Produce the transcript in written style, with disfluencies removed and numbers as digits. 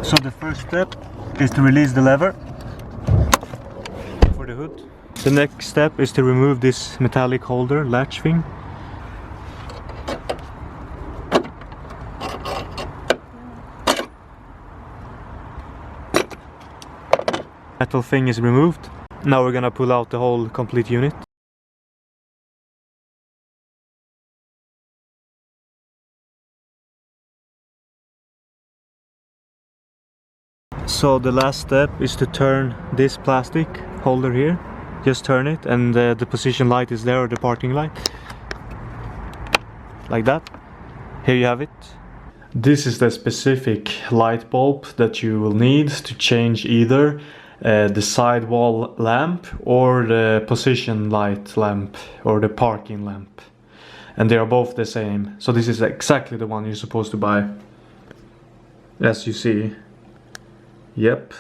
So the first step is to release the lever for the hood. The next step is to remove this metallic holder latch thing. Metal thing is removed. Now we're gonna pull out the whole complete unit. So the last step is to turn this plastic holder here. Just turn it and the position light is there, or the parking light. Like that. Here you have it. This is the specific light bulb that you will need to change either the sidewall lamp or the position light lamp or the parking lamp. And they are both the same. So this is exactly the one you're supposed to buy. As you see. Yep.